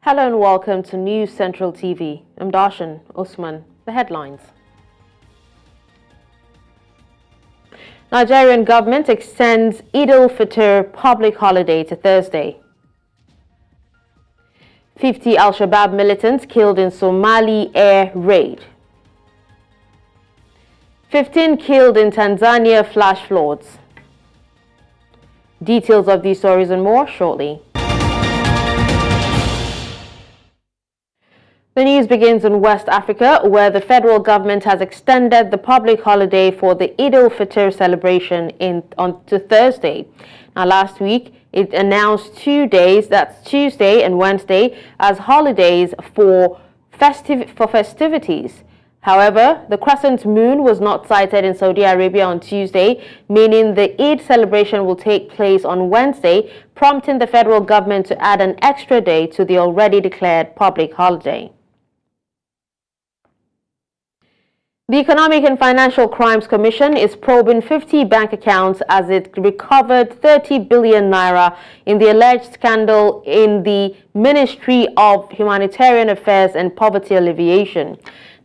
Hello and welcome to News Central TV. I'm Dashen. Usman. The headlines. Nigerian government extends Eid al-Fitr public holiday to Thursday. 50 Al-Shabaab militants killed in Somali air raid. 15 killed in Tanzania flash floods. Details of these stories and more shortly. The news begins in West Africa, where the federal government has extended the public holiday for the Eid al-Fitr celebration to Thursday. Now, last week, it announced 2 days, that's Tuesday and Wednesday, as holidays for festivities. However, the crescent moon was not sighted in Saudi Arabia on Tuesday, meaning the Eid celebration will take place on Wednesday, prompting the federal government to add an extra day to the already declared public holiday. The Economic and Financial Crimes Commission is probing 50 bank accounts as it recovered 30 billion naira in the alleged scandal in the Ministry of Humanitarian Affairs and Poverty Alleviation.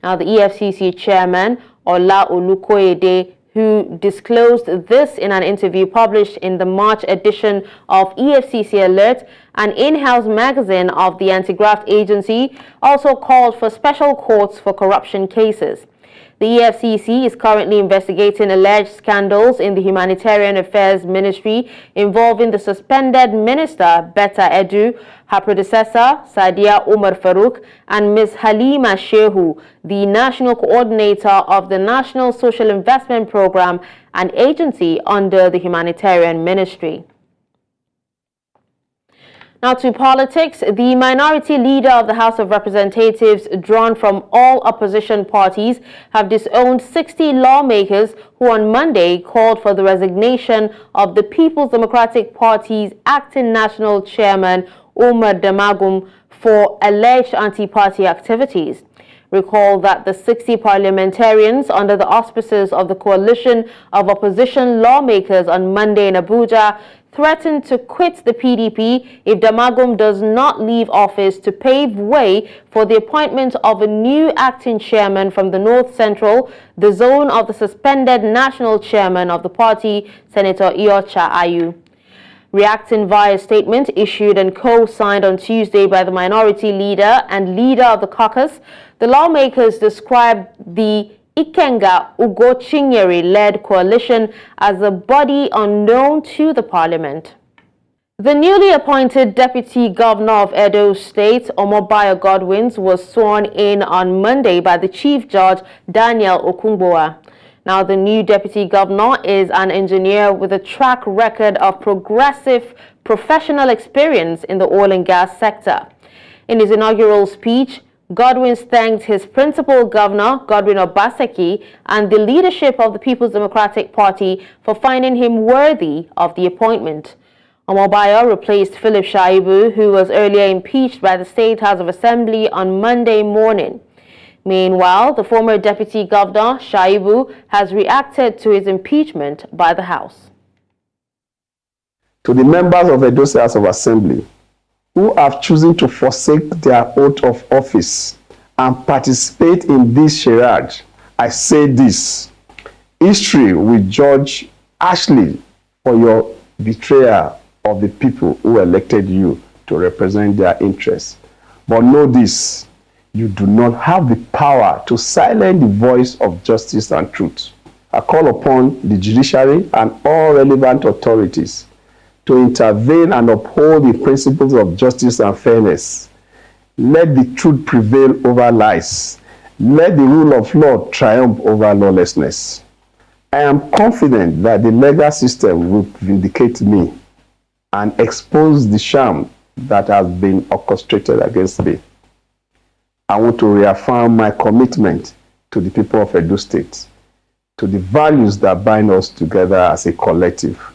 Now, the EFCC chairman, Ola Olukoyede, who disclosed this in an interview published in the March edition of EFCC Alert, an in-house magazine of the anti-graft agency, also called for special courts for corruption cases. The EFCC is currently investigating alleged scandals in the Humanitarian Affairs Ministry involving the suspended minister, Betta Edu, her predecessor, Sadiya Umar-Farouq, and Ms. Halima Shehu, the national coordinator of the National Social Investment Program, an agency under the Humanitarian Ministry. Now to politics. The minority leader of the House of Representatives, drawn from all opposition parties, have disowned 60 lawmakers who on Monday called for the resignation of the People's Democratic Party's acting national chairman, Umar Damagum, for alleged anti-party activities. Recall that the 60 parliamentarians under the auspices of the coalition of opposition lawmakers on Monday in Abuja threatened to quit the PDP if Damagum does not leave office to pave way for the appointment of a new acting chairman from the North Central, the zone of the suspended national chairman of the party, Senator Iyorchia Ayu. Reacting via a statement issued and co-signed on Tuesday by the minority leader and leader of the caucus, the lawmakers described the Ikenga Ugochinyere-led coalition as a body unknown to the parliament. The newly appointed Deputy Governor of Edo State, Omobayo Godwins, was sworn in on Monday by the Chief Judge, Daniel Okungbowa. Now, the new Deputy Governor is an engineer with a track record of progressive professional experience in the oil and gas sector. In his inaugural speech, Godwins thanked his principal governor, Godwin Obaseki, and the leadership of the People's Democratic Party for finding him worthy of the appointment. Omobayo replaced Philip Shaibu, who was earlier impeached by the State House of Assembly on Monday morning. Meanwhile, the former Deputy Governor, Shaibu, has reacted to his impeachment by the House. To the members of Edo State House of Assembly who have chosen to forsake their oath of office and participate in this charade, I say this: history will judge harshly for your betrayal of the people who elected you to represent their interests. But know this: you do not have the power to silence the voice of justice and truth. I call upon the judiciary and all relevant authorities to intervene and uphold the principles of justice and fairness. Let the truth prevail over lies. Let the rule of law triumph over lawlessness. I am confident that the legal system will vindicate me and expose the sham that has been orchestrated against me. I want to reaffirm my commitment to the people of Edo State, to the values that bind us together as a collective.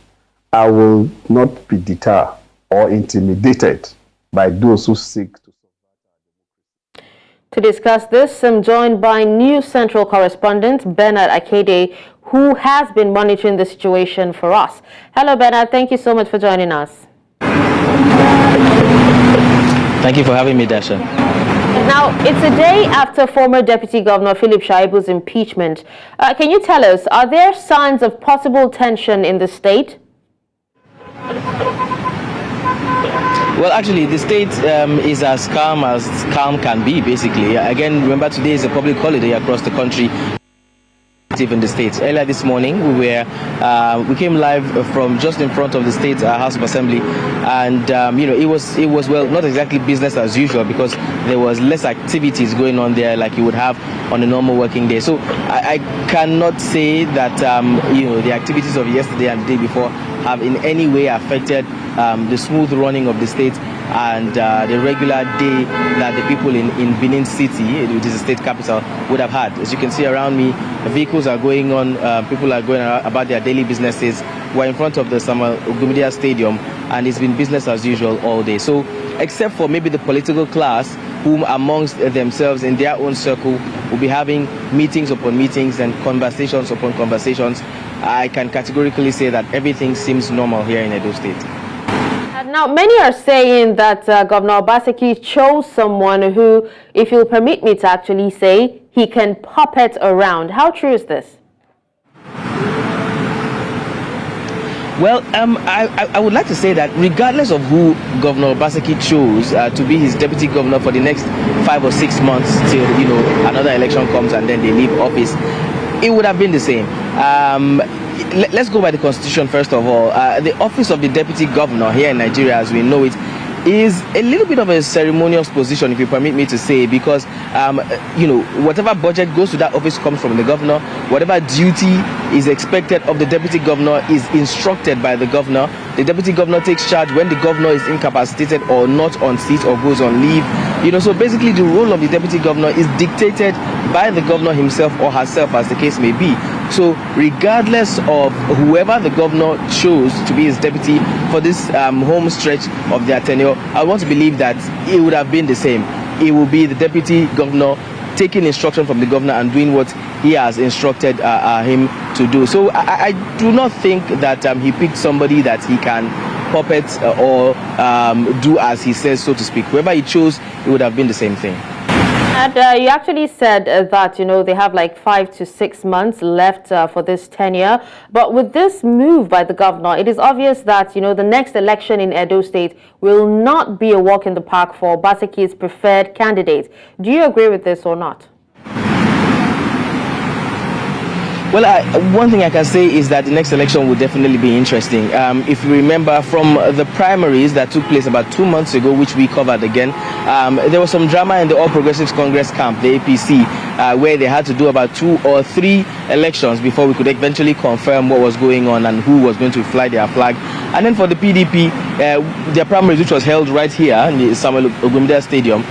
I will not be deterred or intimidated by those who seek to subvert our democracy. To discuss this, I'm joined by News Central correspondent Bernard Akede, who has been monitoring the situation for us. Hello, Bernard. Thank you so much for joining us. Thank you for having me, Dashen. Now, it's a day after former Deputy Governor Philip Shaibu's impeachment. Can you tell us, are there signs of possible tension in the state? Well, actually, the state is as calm can be, basically. Again, remember, today is a public holiday across the country. In the state. Earlier this morning, we came live from just in front of the state House of Assembly, and it was well, not exactly business as usual, because there was less activities going on there like you would have on a normal working day. So I cannot say that the activities of yesterday and the day before have in any way affected the smooth running of the state and the regular day that the people in Benin City, which is the state capital, would have had. As you can see around me, vehicles are going on, people are going about their daily businesses. We're in front of the Ugumidia Stadium, and it's been business as usual all day. So, except for maybe the political class, whom amongst themselves in their own circle will be having meetings upon meetings and conversations upon conversations, I can categorically say that everything seems normal here in Edo State. Now, many are saying that Governor Obaseki chose someone who, if you'll permit me to actually say, he can puppet around. How true is this? Well, I would like to say that regardless of who Governor Obaseki chose to be his deputy governor for the next 5 or 6 months till another election comes and then they leave office, it would have been the same. Let's go by the Constitution first of all. The office of the deputy governor here in Nigeria, as we know it, is a little bit of a ceremonious position, if you permit me to say, because whatever budget goes to that office comes from the governor. Whatever duty is expected of the deputy governor is instructed by the governor. The deputy governor takes charge when the governor is incapacitated or not on seat or goes on leave. So basically the role of the deputy governor is dictated by the governor himself or herself, as the case may be. So regardless of whoever the governor chose to be his deputy for this home stretch of their tenure, I want to believe that it would have been the same. It will be the deputy governor taking instruction from the governor and doing what he has instructed him to do. So I do not think that he picked somebody that he can puppet or do as he says, so to speak. Whoever he chose, it would have been the same thing. And you actually said that, they have like 5 to 6 months left for this tenure. But with this move by the governor, it is obvious that, the next election in Edo State will not be a walk in the park for Obaseki's preferred candidate. Do you agree with this or not? Well, one thing I can say is that the next election will definitely be interesting. If you remember from the primaries that took place about 2 months ago, which we covered again, there was some drama in the All Progressives Congress camp, the APC, where they had to do about 2 or 3 elections before we could eventually confirm what was going on and who was going to fly their flag. And then for the PDP, their primaries, which was held right here in the Samuel Ogumida Stadium,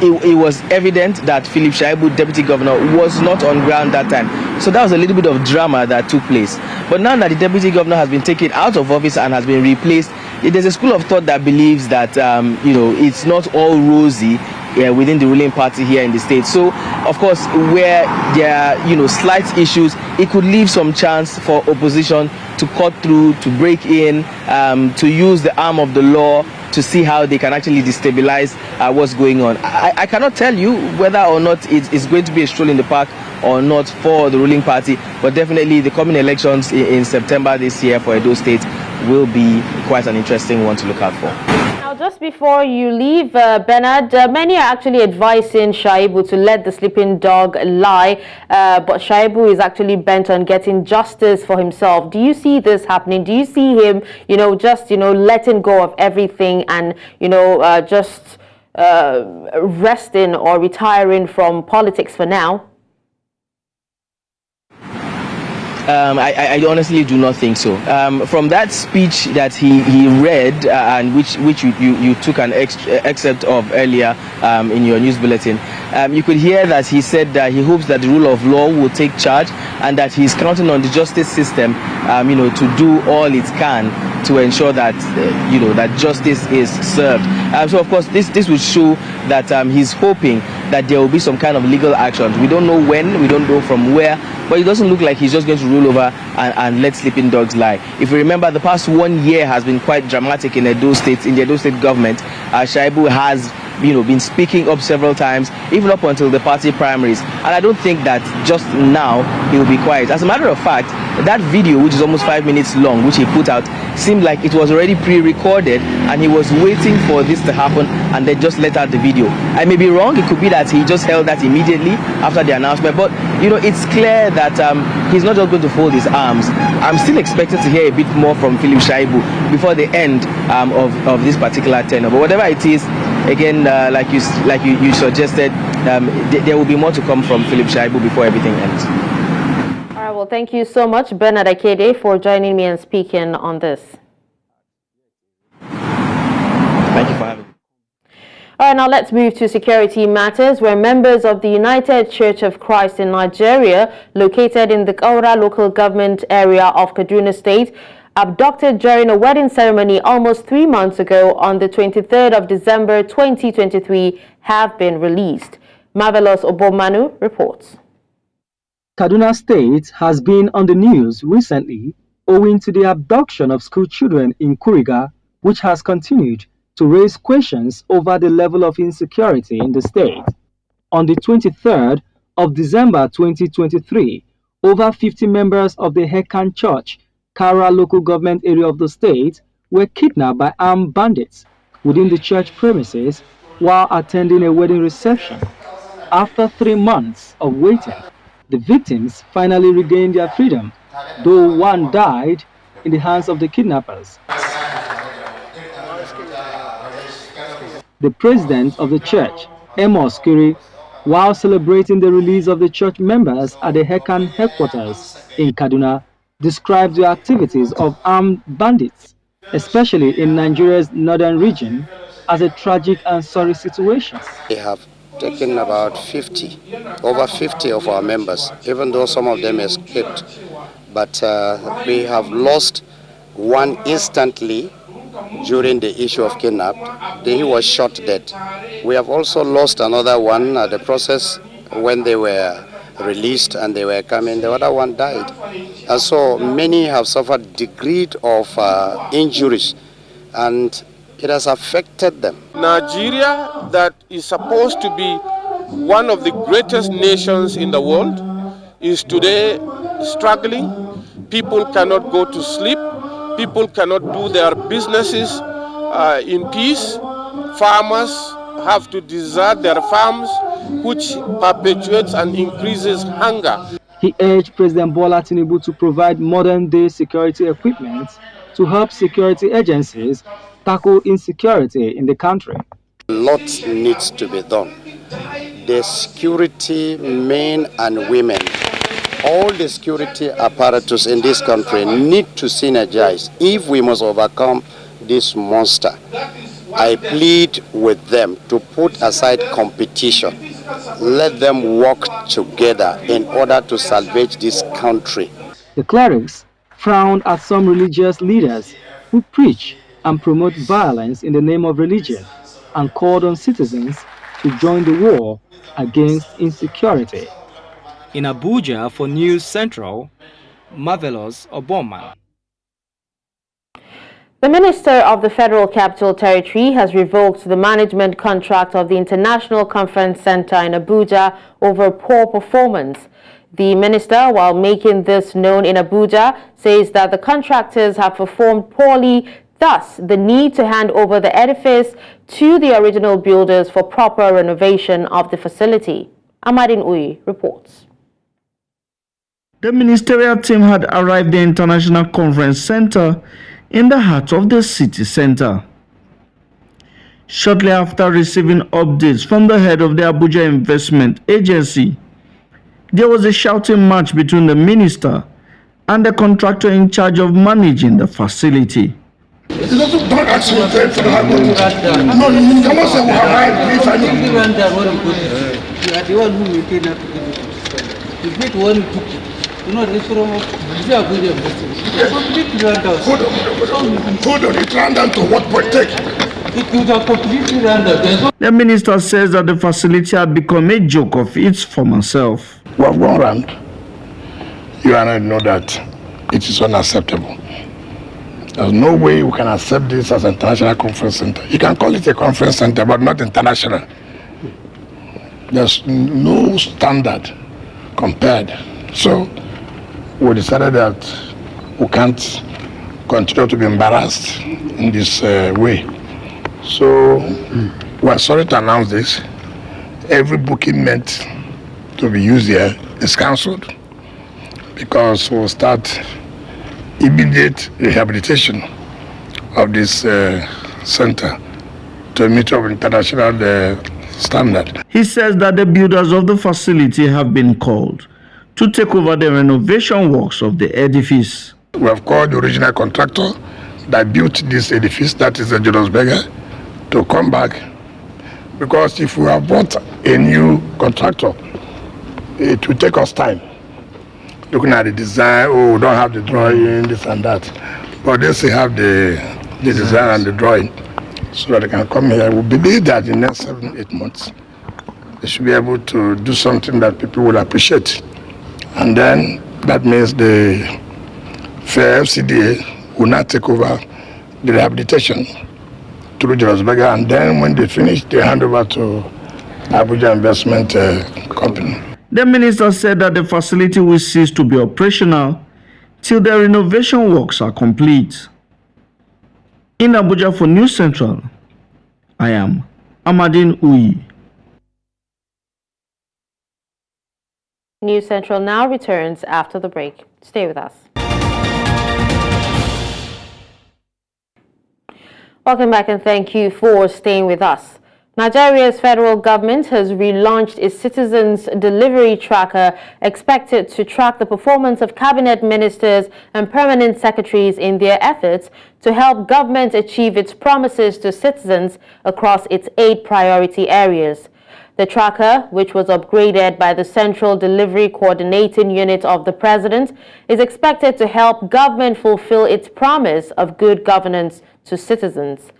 it was evident that Philip Shaibu, deputy governor, was not on ground that time. So that was a little bit of drama that took place. But now that the deputy governor has been taken out of office and has been replaced, there's a school of thought that believes that it's not all rosy within the ruling party here in the state. So, of course, where there are slight issues, it could leave some chance for opposition to cut through, to break in, to use the arm of the law to see how they can actually destabilize what's going on. I cannot tell you whether or not it's going to be a stroll in the park or not for the ruling party, but definitely the coming elections in September this year for Edo State will be quite an interesting one to look out for. Now, just before you leave, Bernard, many are actually advising Shaibu to let the sleeping dog lie, but Shaibu is actually bent on getting justice for himself. Do you see this happening? Do you see him, just, letting go of everything and, just resting or retiring from politics for now? I honestly do not think so. From that speech that he read and which you took an excerpt of earlier in your news bulletin, you could hear that he said that he hopes that the rule of law will take charge and that he's counting on the justice system, to do all it can to ensure that that justice is served. So of course this would show that he's hoping that there will be some kind of legal action. We don't know when, we don't know from where, but it doesn't look like he's just going to roll over and let sleeping dogs lie. If you remember, the past 1 year has been quite dramatic in Edo State, in the Edo State government. Shaibu has been speaking up several times, even up until the party primaries. And I don't think that just now he will be quiet. As a matter of fact, that video, which is almost 5 minutes long, which he put out, seemed like it was already pre-recorded and he was waiting for this to happen and then just let out the video. I may be wrong. It could be that he just held that immediately after the announcement. But, it's clear that he's not just going to fold his arms. I'm still expected to hear a bit more from Philip Shaibu before the end of this particular tenure. But whatever it is, again, like you suggested, there will be more to come from Philip Shaibu before everything ends. All right, well, thank you so much, Betta Edu, for joining me and speaking on this. Thank you for having me. All right, now let's move to security matters, where members of the United Church of Christ in Nigeria, located in the Kaura local government area of Edo State, abducted during a wedding ceremony almost 3 months ago on the 23rd of December 2023, have been released. Marvelous Obomanu reports. Kaduna State has been on the news recently owing to the abduction of school children in Kuriga, which has continued to raise questions over the level of insecurity in the state. On the 23rd of December 2023, over 50 members of the Hekan Church, Kara local government area of the state, were kidnapped by armed bandits within the church premises while attending a wedding reception. After 3 months of waiting, the victims finally regained their freedom, though one died in the hands of the kidnappers. The president of the church, Amos Kiri, while celebrating the release of the church members at the Hekan headquarters in Kaduna, described the activities of armed bandits, especially in Nigeria's northern region, as a tragic and sorry situation. They have taken about over 50 of our members, even though some of them escaped. But we have lost one instantly during the issue of kidnapped. He was shot dead. We have also lost another one at the process when they were released and they were coming. The other one died. And so many have suffered degree of injuries, and it has affected them. Nigeria, that is supposed to be one of the greatest nations in the world, is today struggling. People cannot go to sleep. People cannot do their businesses in peace. Farmers have to desert their farms, which perpetuates and increases hunger. He urged President Bola Tinubu to provide modern-day security equipment to help security agencies tackle insecurity in the country. A lot needs to be done. The security men and women, all the security apparatus in this country need to synergize if we must overcome this monster. I plead with them to put aside competition. Let them work together in order to salvage this country. The clerics frowned at some religious leaders who preach and promote violence in the name of religion and called on citizens to join the war against insecurity. In Abuja for News Central, Marvelous Obomanu. The Minister of the Federal Capital Territory has revoked the management contract of the International Conference Center in Abuja over poor performance. The minister, while making this known in Abuja, says that the contractors have performed poorly, thus the need to hand over the edifice to the original builders for proper renovation of the facility. Amadin Uyi reports. The ministerial team had arrived at the International Conference Center in the heart of the city center. Shortly after receiving updates from the head of the Abuja Investment Agency, there was a shouting match between the minister and the contractor in charge of managing the facility. Don't ask me for the hard money. No, you cannot say we have right if I know. You are the one who maintained that. You get one who took it. You know, this from you are good at Hold on, it ran down to what point take? It would have completely ran down. The minister says that the facility had become a joke of its former self. We have gone around you and I know that it is unacceptable. There's no way we can accept this as an international conference center. You can call it a conference center, but not international. There's no standard compared. So we decided that we can't continue to be embarrassed in this way. So we're sorry to announce this. Every booking meant to be used here is cancelled because we'll start immediate rehabilitation of this center to meet up international standard. He says that the builders of the facility have been called to take over the renovation works of the edifice. We have called the original contractor that built this edifice, that is the Julius Berger, to come back, because if we have bought a new contractor, it will take us time. Looking at the design, we don't have the drawing, this and that. But they still have the design and the drawing, so that they can come here. We believe that in the next 7-8 months, they should be able to do something that people will appreciate. And then that means the FCDA will not take over the rehabilitation through Julius Berger, and then when they finish, they hand over to Abuja Investment Company. The minister said that the facility will cease to be operational till the renovation works are complete. In Abuja for News Central, I am Amadine Uyi. News Central now returns after the break. Stay with us. Welcome back and thank you for staying with us. Nigeria's federal government has relaunched its Citizens Delivery Tracker, expected to track the performance of cabinet ministers and permanent secretaries in their efforts to help government achieve its promises to citizens across its 8 priority areas. The tracker, which was upgraded by the Central Delivery Coordinating Unit of the President, is expected to help government fulfill its promise of good governance to citizens.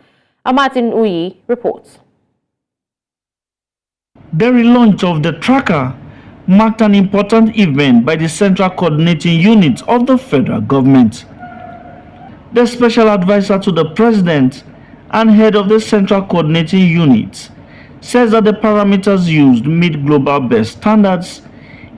Amatin Uyi reports. The relaunch of the tracker marked an important event by the Central Coordinating Unit of the federal government. The special advisor to the president and head of the Central Coordinating Unit says that the parameters used meet global best standards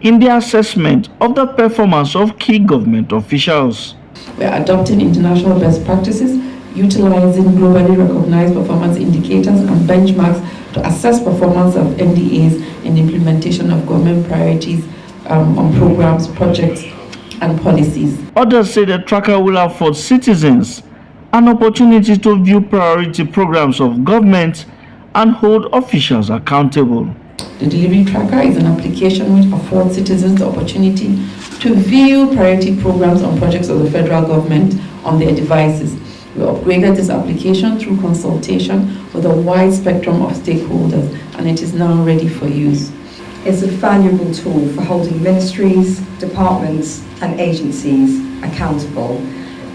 in the assessment of the performance of key government officials. We are adopting international best practices, utilizing globally recognized performance indicators and benchmarks to assess performance of NDAs in implementation of government priorities on programs, projects, and policies. Others say the tracker will afford citizens an opportunity to view priority programs of government and hold officials accountable. The delivery tracker is an application which affords citizens the opportunity to view priority programs on projects of the federal government on their devices. We upgraded this application through consultation with a wide spectrum of stakeholders, and it is now ready for use. It's a valuable tool for holding ministries, departments, and agencies accountable.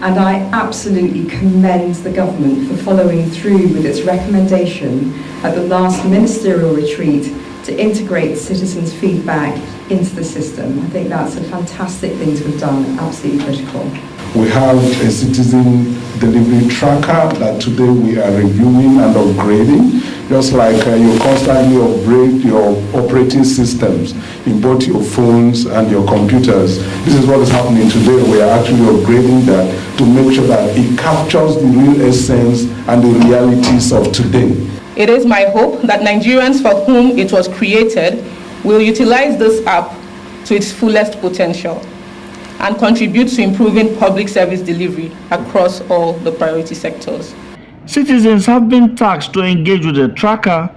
And I absolutely commend the government for following through with its recommendation at the last ministerial retreat to integrate citizens' feedback into the system. I think that's a fantastic thing to have done, absolutely critical. We have a citizen delivery tracker that today we are reviewing and upgrading. Just like you constantly upgrade your operating systems in both your phones and your computers. This is what is happening today. We are actually upgrading that to make sure that it captures the real essence and the realities of today. It is my hope that Nigerians for whom it was created will utilize this app to its fullest potential and contribute to improving public service delivery across all the priority sectors. Citizens have been tasked to engage with the tracker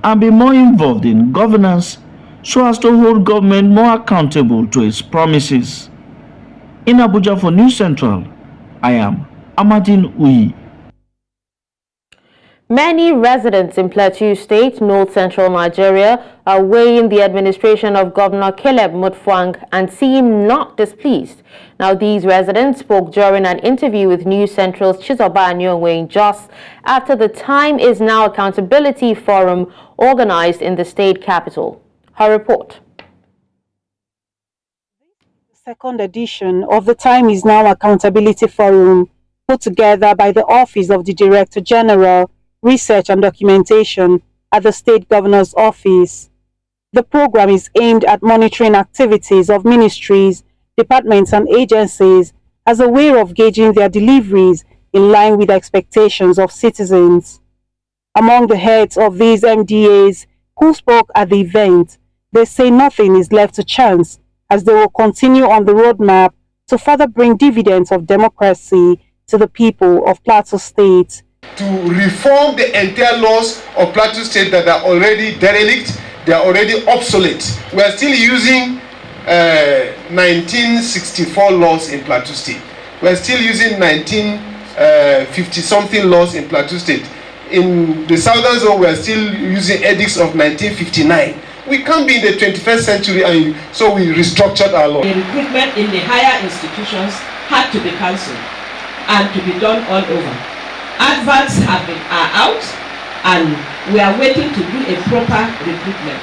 and be more involved in governance so as to hold government more accountable to its promises. In Abuja for News Central, I am Amadine Uyi. Many residents in Plateau State, North Central Nigeria, are weighing the administration of Governor Caleb Mutfwang and seem not displeased. Now, these residents spoke during an interview with News Central's Chizoba Anyonwe Jos after the Time Is Now Accountability Forum organized in the state capital. Her report. second edition of the Time Is Now Accountability Forum, put together by the Office of the Director General, Research and Documentation at the State Governor's Office. The program is aimed at monitoring activities of ministries, departments and agencies as a way of gauging their deliveries in line with the expectations of citizens. Among the heads of these MDAs who spoke at the event, they say nothing is left to chance as they will continue on the roadmap to further bring dividends of democracy to the people of Plateau State. To reform the entire laws of Plateau State that are already derelict, they are already obsolete. We are still using 1964 laws in Plateau State. We are still using 1950-something laws in Plateau State. In the southern zone, we are still using edicts of 1959. We can't be in the 21st century, and so we restructured our law. The recruitment in the higher institutions had to be cancelled and to be done all over. Adverts are out, and we are waiting to do a proper recruitment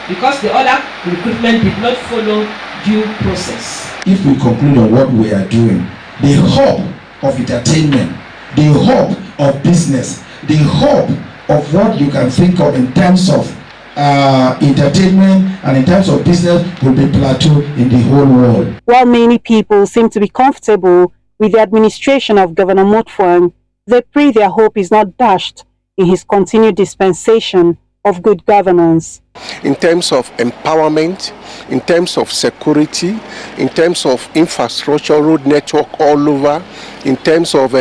because the other recruitment did not follow due process. If we conclude on what we are doing, the hub of entertainment, the hub of business, the hub of what you can think of in terms of entertainment and in terms of business will be Plateau in the whole world. While many people seem to be comfortable with the administration of Governor Mutfwang, they pray their hope is not dashed in his continued dispensation of good governance. In terms of empowerment, in terms of security, in terms of infrastructure, road network all over, in terms of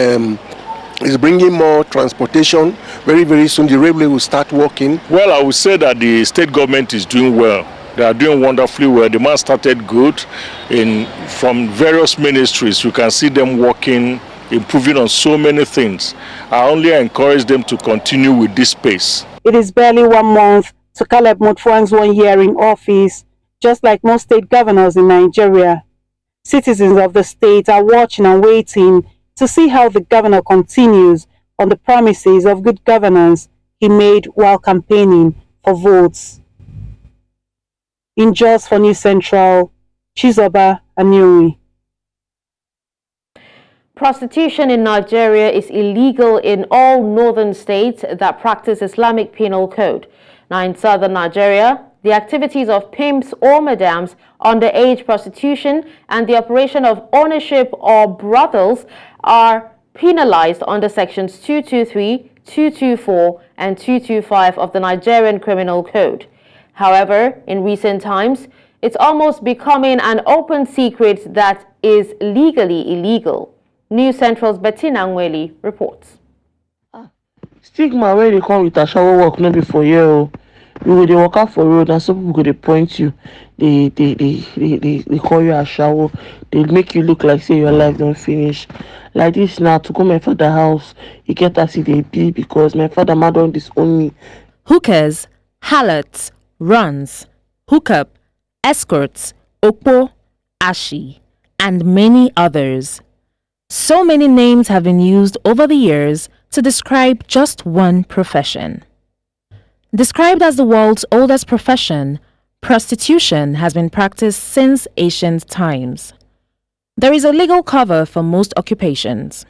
is bringing more transportation. Very, very soon the railway will start working. Well, I would say that the state government is doing well. They are doing wonderfully well. The man started good from various ministries. You can see them working, improving on so many things. I only encourage them to continue with this pace. It is barely 1 month to Caleb Mutfwang's 1 year in office. Just like most state governors in Nigeria, citizens of the state are watching and waiting to see how the governor continues on the promises of good governance he made while campaigning for votes. In Jos for News Central, Chizoba Anyuri. Prostitution in Nigeria is illegal in all northern states that practice Islamic Penal Code. Now in southern Nigeria, the activities of pimps or madams, underage prostitution, and the operation of ownership or brothels are penalized under sections 223, 224, and 225 of the Nigerian Criminal Code. However, in recent times, it's almost becoming an open secret that is legally illegal. News Central's Bettina Nweli reports. Stigma where they come with a shower work not before you. You will walk out for road and some people go they point you. They call you a shower. They make you look like say your life don't finish. Like this now to go my father's house, you get as if they be because my father mad on disown me. Hookers, harlots, runs, hookup, escorts, okpo, ashi, and many others. So many names have been used over the years to describe just one profession. Described as the world's oldest profession, prostitution has been practiced since ancient times. There is a legal cover for most occupations.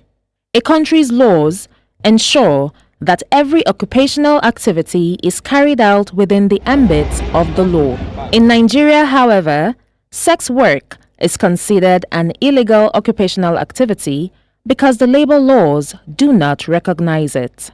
A country's laws ensure that every occupational activity is carried out within the ambit of the law. In Nigeria, however, sex work is considered an illegal occupational activity because the labor laws do not recognize it.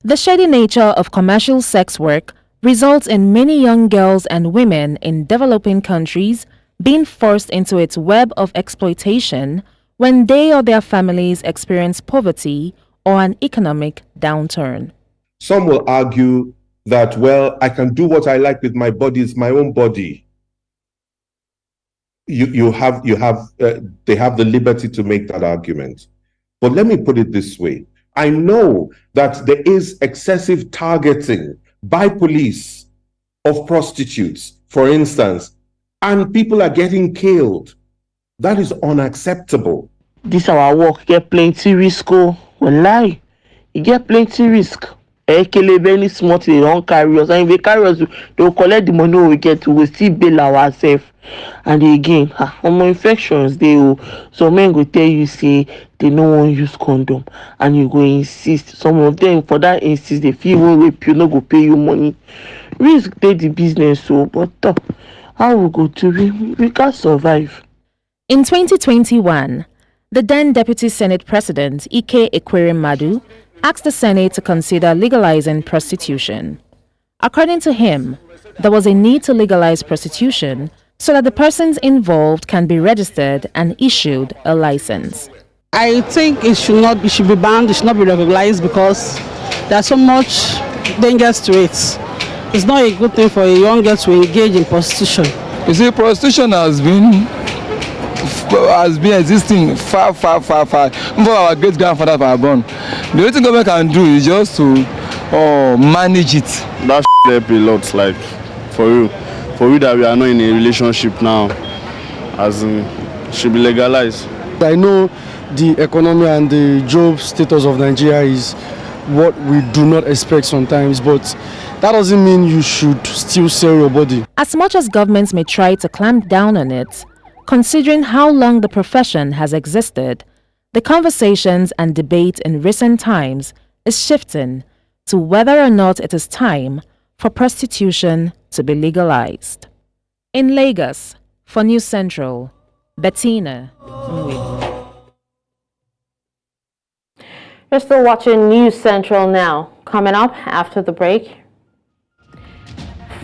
The shady nature of commercial sex work results in many young girls and women in developing countries being forced into its web of exploitation when they or their families experience poverty or an economic downturn. Some will argue that, well, I can do what I like with my body, it's my own body. They have the liberty to make that argument. But let me put it this way. I know that there is excessive targeting by police of prostitutes, for instance, and people are getting killed. That is unacceptable. This our work get plenty risk. Oh, well, lie. You get plenty risk. Very small thing, they don't carry us. And if they carry us, they will collect the money we get, we will still bail ourselves. And again, infections, they will, some men go tell you, say, they no want use condom. And you go insist. Some of them, for that insist, they feel will rape you, no go pay you money. Risk take the business, so, but how we go to we can't survive. In 2021, the then Deputy Senate President, Ike Ekweremadu, asked the Senate to consider legalizing prostitution. According to him, there was a need to legalize prostitution so that the persons involved can be registered and issued a license. I think it should be banned, it should not be recognized because there's so much dangers to it. It's not a good thing for a young girl to engage in prostitution. You see, prostitution has been existing far before our great grandfathers were born. The only thing government can do is just to manage it. That help a lot, like for you that we are not in a relationship now, as in should be legalized. I know the economy and the job status of Nigeria is what we do not expect sometimes, but that doesn't mean you should still sell your body. As much as governments may try to clamp down on it, considering how long the profession has existed, the conversations and debate in recent times is shifting to whether or not it is time for prostitution to be legalized. In Lagos, for News Central, Bettina Nwebe. You're still watching News Central now. Coming up after the break.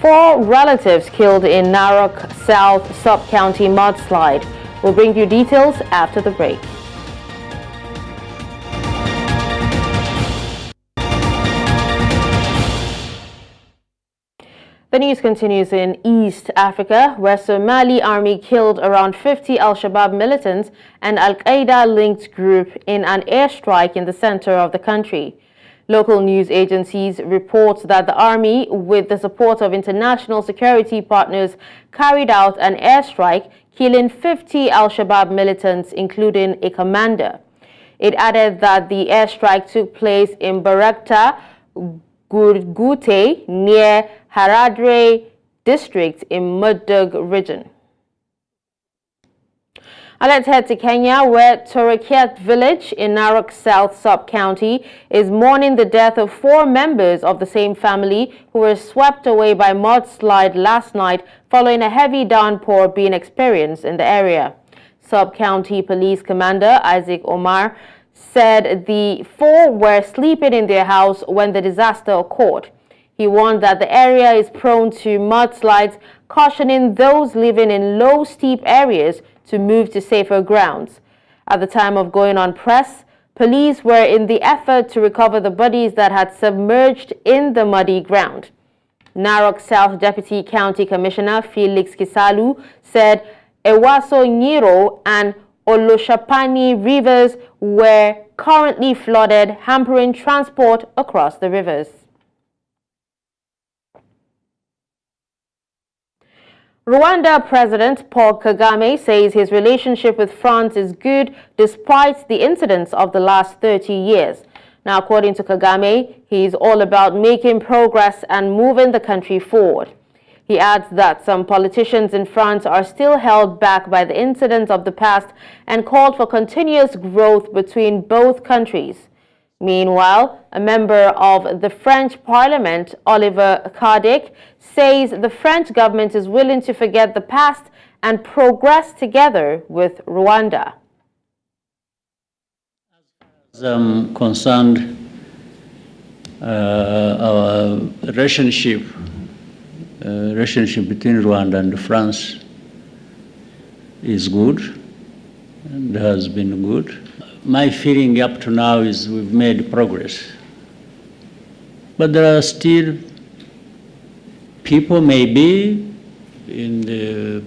4 relatives killed in Narok South Sub-County mudslide. We'll bring you details after the break. The news continues in East Africa, where Somali army killed around 50 Al-Shabaab militants and Al-Qaeda-linked group in an airstrike in the center of the country. Local news agencies report that the army, with the support of international security partners, carried out an airstrike, killing 50 Al-Shabaab militants, including a commander. It added that the airstrike took place in Barakta, Gurgute, near Haradre district in Mudug region. Let's head to Kenya, where Torokiet village in Narok South Sub-County is mourning the death of 4 members of the same family who were swept away by mudslide last night following a heavy downpour being experienced in the area. Sub-County Police Commander Isaac Omar said the 4 were sleeping in their house when the disaster occurred. He warned that the area is prone to mudslides, cautioning those living in low, steep areas to move to safer grounds. At the time of going on press, police were in the effort to recover the bodies that had submerged in the muddy ground. Narok South Deputy County Commissioner Felix Kisalu said Ewaso Nyiro and Oloshapani rivers were currently flooded, hampering transport across the rivers. Rwanda President Paul Kagame says his relationship with France is good despite the incidents of the last 30 years. Now, according to Kagame, he is all about making progress and moving the country forward. He adds that some politicians in France are still held back by the incidents of the past and called for continuous growth between both countries. Meanwhile, a member of the French Parliament, Oliver Kardec, says the French government is willing to forget the past and progress together with Rwanda. As I'm concerned, our relationship between Rwanda and France is good and has been good. My feeling up to now is we've made progress. But there are still people maybe in the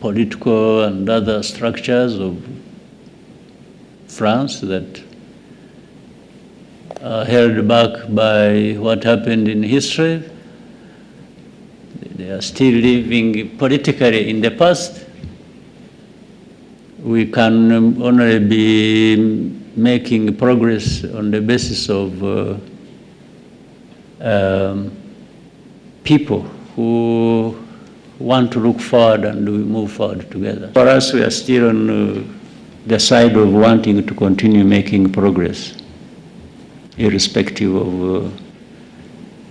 political and other structures of France that are held back by what happened in history. They are still living politically in the past. We can only be making progress on the basis of people who want to look forward and we move forward together. For us, we are still on the side of wanting to continue making progress, irrespective of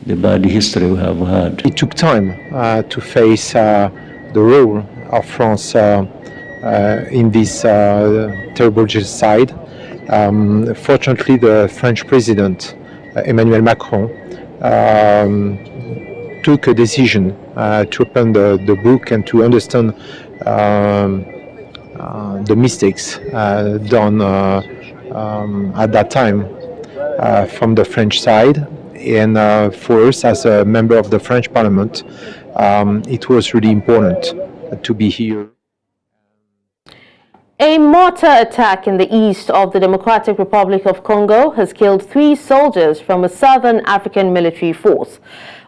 the bad history we have had. It took time to face the role of France in this terrible genocide. Fortunately, the French president, Emmanuel Macron, took a decision to open the book and to understand the mistakes done at that time from the French side. And for us, as a member of the French Parliament, it was really important to be here. A mortar attack in the east of the Democratic Republic of Congo has killed 3 soldiers from a southern African military force.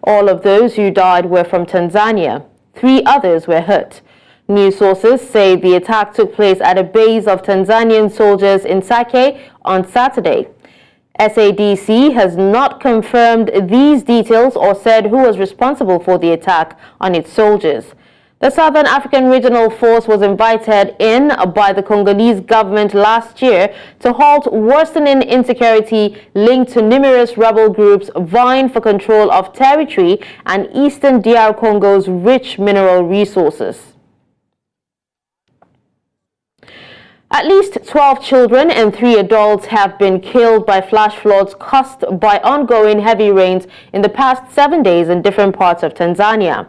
All of those who died were from Tanzania. 3 others were hurt. News sources say the attack took place at a base of Tanzanian soldiers in Sake on Saturday. SADC has not confirmed these details or said who was responsible for the attack on its soldiers. The Southern African Regional Force was invited in by the Congolese government last year to halt worsening insecurity linked to numerous rebel groups vying for control of territory and eastern DR Congo's rich mineral resources. At least 12 children and 3 adults have been killed by flash floods caused by ongoing heavy rains in the past 7 days in different parts of Tanzania.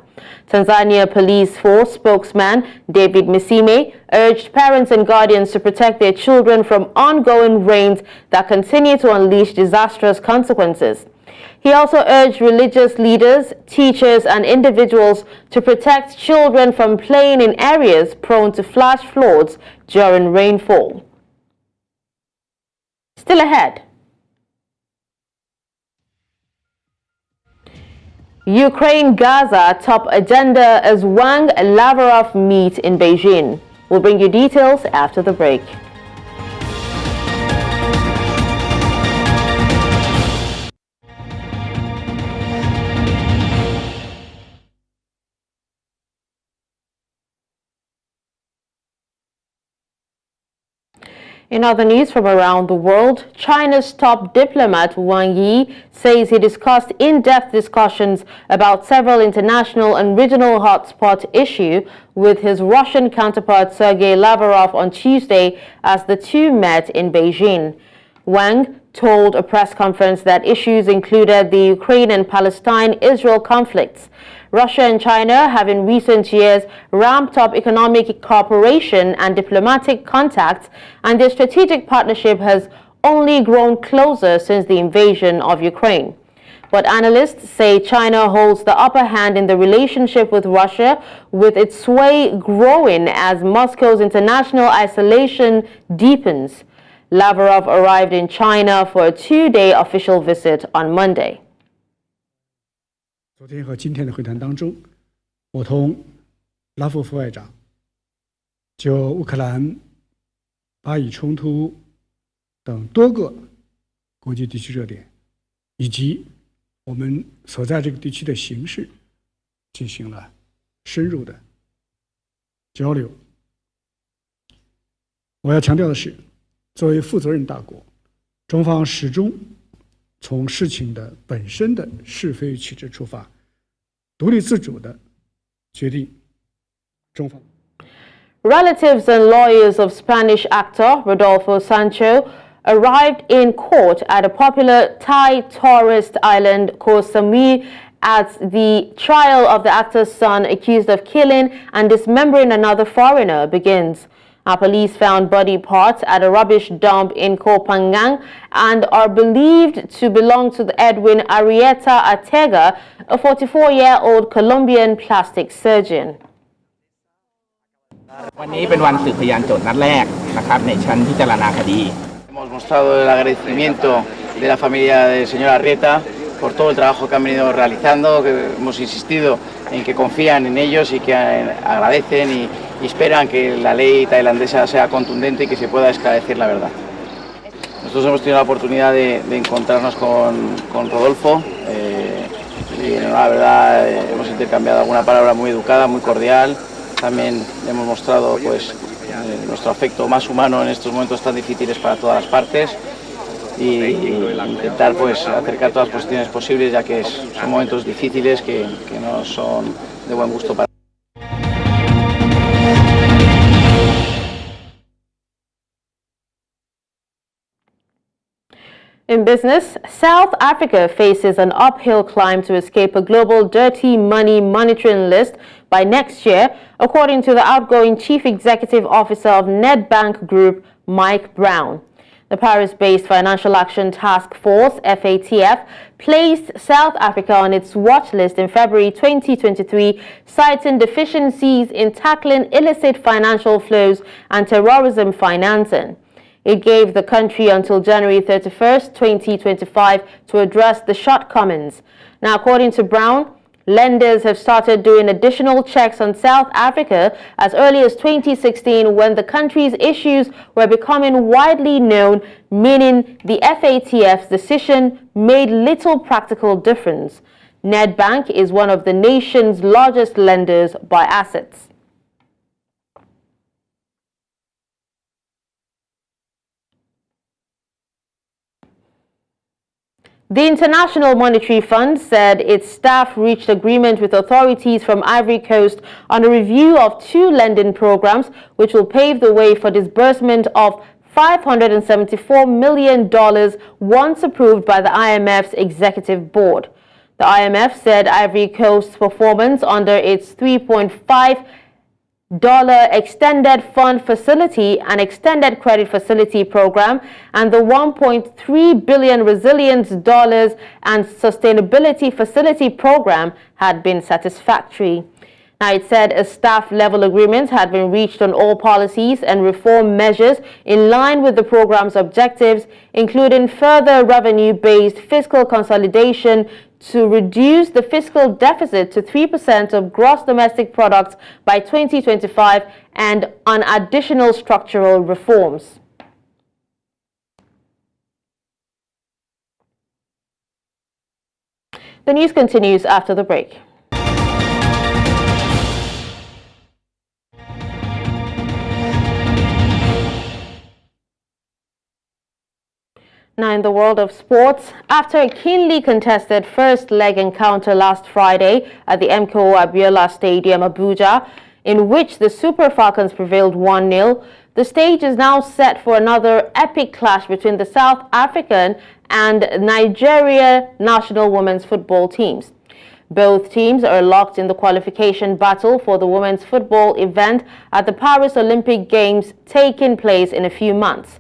Tanzania Police Force spokesman David Misime urged parents and guardians to protect their children from ongoing rains that continue to unleash disastrous consequences. He also urged religious leaders, teachers, and individuals to protect children from playing in areas prone to flash floods during rainfall. Still ahead. Ukraine-Gaza top agenda as Wang Lavrov meet in Beijing. We'll bring you details after the break. In other news from around the world, China's top diplomat Wang Yi says he discussed in-depth discussions about several international and regional hotspot issues with his Russian counterpart Sergei Lavrov on Tuesday as the two met in Beijing. Wang told a press conference that issues included the Ukraine and Palestine-Israel conflicts. Russia and China have in recent years ramped up economic cooperation and diplomatic contacts, and their strategic partnership has only grown closer since the invasion of Ukraine. But analysts say China holds the upper hand in the relationship with Russia, with its sway growing as Moscow's international isolation deepens. Lavrov arrived in China for a 2-day official visit on Monday. 昨天和今天的会谈当中，我同拉夫副外长就乌克兰、巴以冲突等多个国际地区热点，以及我们所在这个地区的形势，进行了深入的交流。我要强调的是，作为负责任大国，中方始终从事情的本身的是非曲直出发，独立自主的决定中方。 Relatives and lawyers of Spanish actor Rodolfo Sancho arrived in court at a popular Thai tourist island called Samui as the trial of the actor's son accused of killing and dismembering another foreigner begins. Our police found body parts at a rubbish dump in Koh Phangan and are believed to belong to the Edwin Arrieta Arteaga, a 44-year-old Colombian plastic surgeon. วันนี้เป็นวันสืบพยานโจทย์นัดแรกนะครับในชั้นพิจารณาคดี Hemos mostrado el agradecimiento de la familia del señor Arrieta por todo el trabajo que han venido realizando, que hemos insistido en que confían en ellos y que agradecen y esperan que la ley tailandesa sea contundente y que se pueda esclarecer la verdad. Nosotros hemos tenido la oportunidad de encontrarnos con Rodolfo y la verdad hemos intercambiado alguna palabra muy educada, muy cordial. También hemos mostrado pues nuestro afecto más humano en estos momentos tan difíciles para todas las partes y intentar pues acercar todas las posiciones posibles, ya que son momentos difíciles que no son de buen gusto para. In business, South Africa faces an uphill climb to escape a global dirty money monitoring list by next year, according to the outgoing Chief Executive Officer of Nedbank Group, Mike Brown. The Paris-based Financial Action Task Force, FATF, placed South Africa on its watch list in February 2023, citing deficiencies in tackling illicit financial flows and terrorism financing. It gave the country until January 31st, 2025 to address the shortcomings. Now, according to Brown, lenders have started doing additional checks on South Africa as early as 2016 when the country's issues were becoming widely known, meaning the FATF's decision made little practical difference. Nedbank is one of the nation's largest lenders by assets. The International Monetary Fund said its staff reached agreement with authorities from Ivory Coast on a review of 2 lending programs, which will pave the way for disbursement of $574 million once approved by the IMF's executive board. The IMF said Ivory Coast's performance under its $3.5 Extended Fund Facility and Extended Credit Facility Program and the $1.3 billion Resilience Dollars and Sustainability Facility Program had been satisfactory. Now, it said a staff-level agreement had been reached on all policies and reform measures in line with the program's objectives, including further revenue-based fiscal consolidation to reduce the fiscal deficit to 3% of gross domestic product by 2025 and on additional structural reforms. The news continues after the break. Now, in the world of sports, after a keenly contested first leg encounter last Friday at the MKO Abiola Stadium, Abuja, in which the Super Falcons prevailed 1-0, the stage is now set for another epic clash between the South African and Nigeria national women's football teams. Both teams are locked in the qualification battle for the women's football event at the Paris Olympic Games taking place in a few months.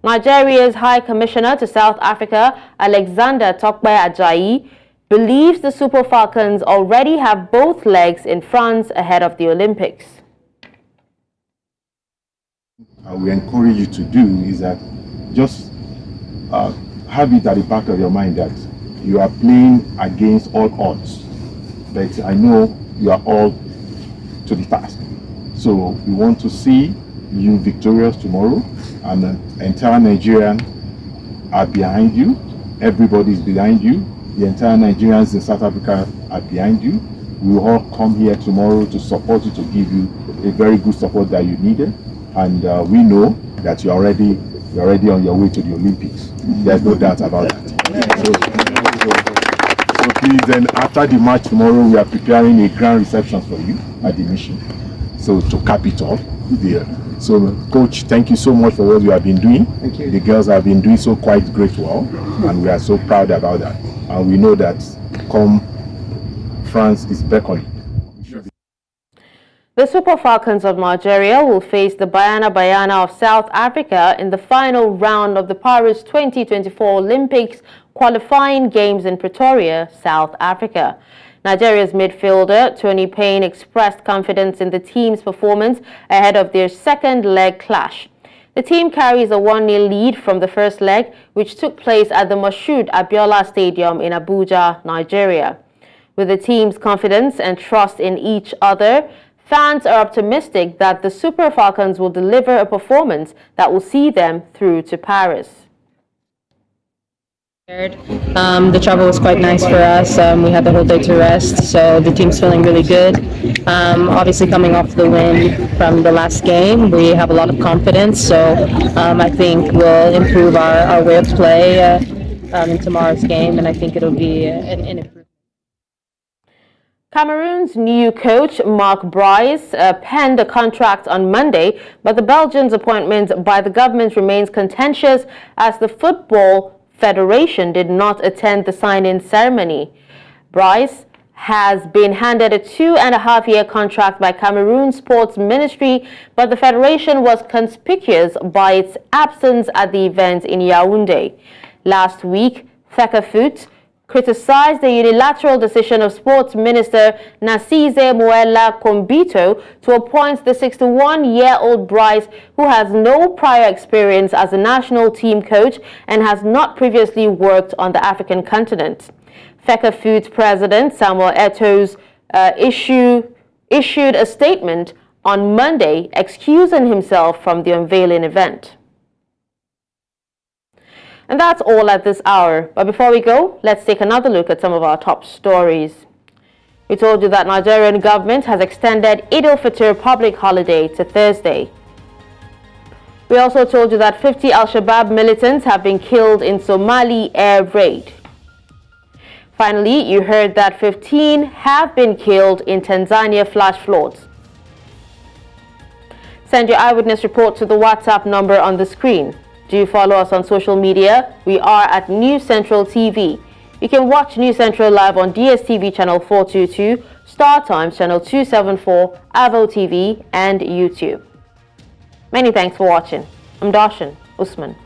Nigeria's High Commissioner to South Africa, Alexander Tokpe Ajayi, believes the Super Falcons already have both legs in France ahead of the Olympics. We encourage you to do is that just have it at the back of your mind that you are playing against all odds, but I know you are all to the task. So we want to see you victorious tomorrow, and the entire Nigerian are behind you. Everybody is behind you. The entire Nigerians in South Africa are behind you. We will all come here tomorrow to support you, to give you a very good support that you needed. And we know that you're already on your way to the Olympics. There's no doubt about that. So please, then after the match tomorrow, we are preparing a grand reception for you at the mission. So to cap it off there. So, Coach, thank you so much for what you have been doing. Thank you. The girls have been doing so quite great well, and we are so proud about that. And we know that come France is beckoning. The Super Falcons of Nigeria will face the Bayana of South Africa in the final round of the Paris 2024 Olympics qualifying games in Pretoria, South Africa. Nigeria's midfielder Tony Payne expressed confidence in the team's performance ahead of their second leg clash. The team carries a 1-0 lead from the first leg, which took place at the Moshood Abiola Stadium in Abuja, Nigeria. With the team's confidence and trust in each other, fans are optimistic that the Super Falcons will deliver a performance that will see them through to Paris. The travel was quite nice for us. We had the whole day to rest, so the team's feeling really good. Obviously, coming off the win from the last game, we have a lot of confidence, so I think we'll improve our way of play in tomorrow's game, and I think it'll be an improvement. Cameroon's new coach, Marc Bryce, penned a contract on Monday, but the Belgians' appointment by the government remains contentious as the Football Federation did not attend the sign-in ceremony. Bryce has been handed a 2.5-year contract by Cameroon Sports Ministry, but the federation was conspicuous by its absence at the event in Yaoundé. Last week, Fecafoot criticized the unilateral decision of Sports Minister Narcisse Muela Kombito to appoint the 61-year-old Bryce, who has no prior experience as a national team coach and has not previously worked on the African continent. Fecafoot President Samuel Eto'o issued a statement on Monday excusing himself from the unveiling event. And that's all at this hour. But before we go, let's take another look at some of our top stories. We told you that Nigerian government has extended Eid al-Fitr public holiday to Thursday. We also told you that 50 Al-Shabaab militants have been killed in Somali air raid. Finally, you heard that 15 have been killed in Tanzania flash floods. Send your eyewitness report to the WhatsApp number on the screen. Do follow us on social media. We are at News Central TV. You can watch News Central live on DSTV channel 422, Star Times channel 274, Avo TV, and YouTube. Many thanks for watching. I'm Dashen. Usman.